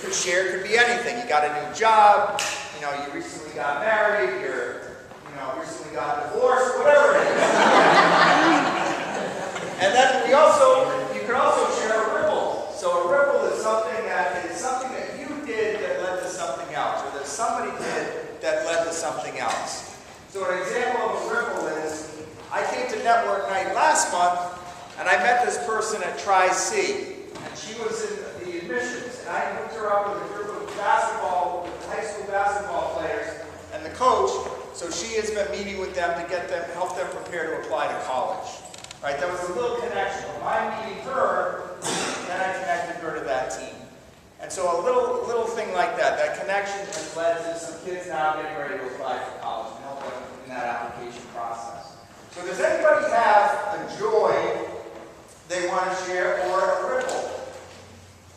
could share could be anything. You got a new job, you know, you recently got married, recently got divorced, whatever it is. And then you can also share a ripple. So a ripple is something that you did that led to something else, or that somebody did that led to something else. So an example of a ripple is, I came to Network Night last month, and I met this person at Tri-C, and she was in the admissions, and I hooked her up with a group of high school basketball players, and the coach. So she has been meeting with them to help them prepare to apply to college. Right? That was a little connection. By meeting her, then I connected her to that team. And so a little thing like that connection has led to some kids now getting ready to apply for college and help them in that application process. So does anybody have a joy they want to share or a ripple?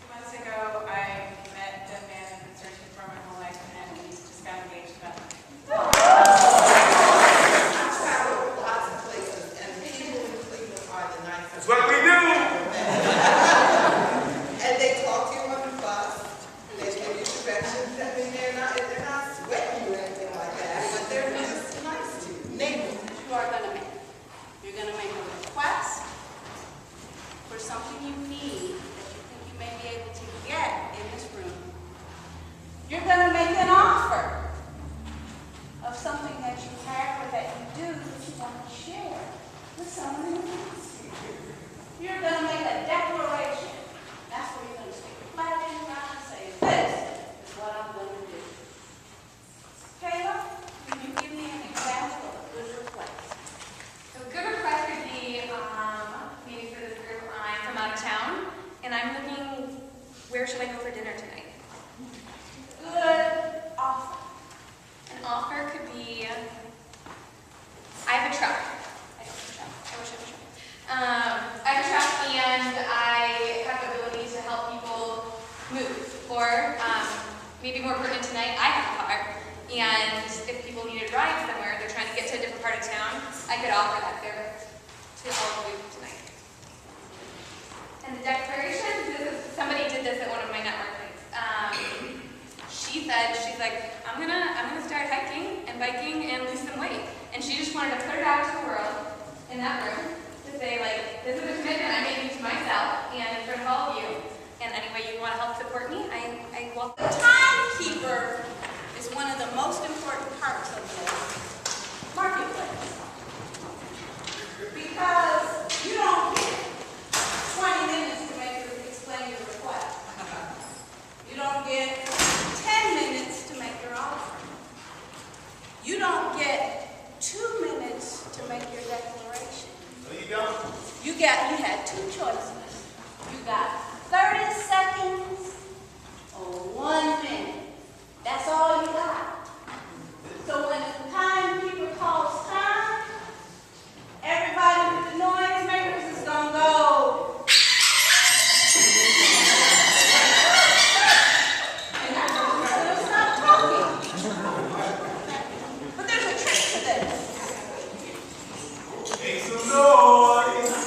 Months ago, I met the man I've been searching for my whole life, and we just got engaged about a month. I've traveled lots of places, and people in Cleveland are the nicest. That's what we do! And they talk to you on the bus, they give you directions. I mean, they're not sweating you or anything like that, but they're just nice to you. Neighbors. You are going to make. You're going to make a request for something you need that you think you may be able to get in this room. You're going to make an offer of something that you have or that you do that you want to share with someone else. You're going to make a declaration. That's where you're going to stick your flag in your mouth and say, this is what I'm going to do. Kayla, can you give me an example of a good request? So a good request would be, maybe for this group, I'm from out of town, and I'm looking, where should I go for dinner tonight? Good offer. An offer could be, I have a truck. I don't have a truck. I wish I had a truck. I have a truck, and I have the ability to help people move. Or, maybe more pertinent tonight, I have a car, and if people needed rides somewhere, they're trying to get to a different part of town, I could offer that service to all of you tonight. And the declaration, somebody did this at one of my network nights. She said, she's like, I'm gonna start hiking and biking and lose some weight. And she just wanted to put it out to the world in that room to say, like, this is a commitment I made to myself and in front of all of you. And any way you want to help support me, I welcome. The timekeeper is one of the most important parts of the marketplace. Because you don't get 20 minutes to explain your request. You don't get 10 minutes to make your offer. You don't get 2 minutes to make your declaration. No, you don't. You had two choices. You got 30 seconds or 1 minute. That's all you got. So when the timekeeper calls time, everybody with the noisemakers is going to go. And you're going to stop talking. But there's a trick to this. Make some noise!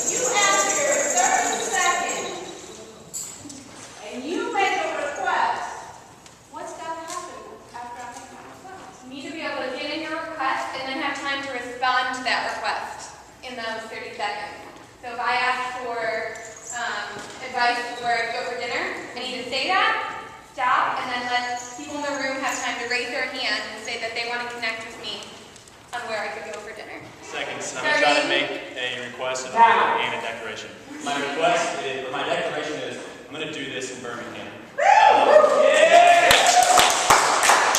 You have your 30 seconds, and you make a request. What's got to happen after I make my request? You need to be able to get in your request and then have time to respond to that request in those 30 seconds. So if I ask for advice where to go for dinner, I need to say that, stop, and then let people in the room have time to raise their hand and say that they want to connect with me on where I could go for dinner. Seconds. I'm going to try to make a request, an offer, and a declaration. My declaration is, I'm going to do this in Birmingham.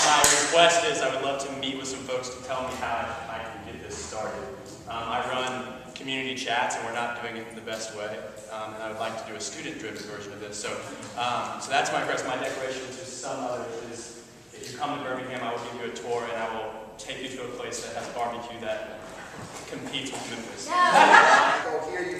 My request is, I would love to meet with some folks to tell me how I can get this started. I run community chats, and we're not doing it in the best way. And I would like to do a student-driven version of this. So that's my request. My declaration to some others is, if you come to Birmingham, I will give you a tour, and I will take you to a place that has barbecue that competes with Memphis. Well, here you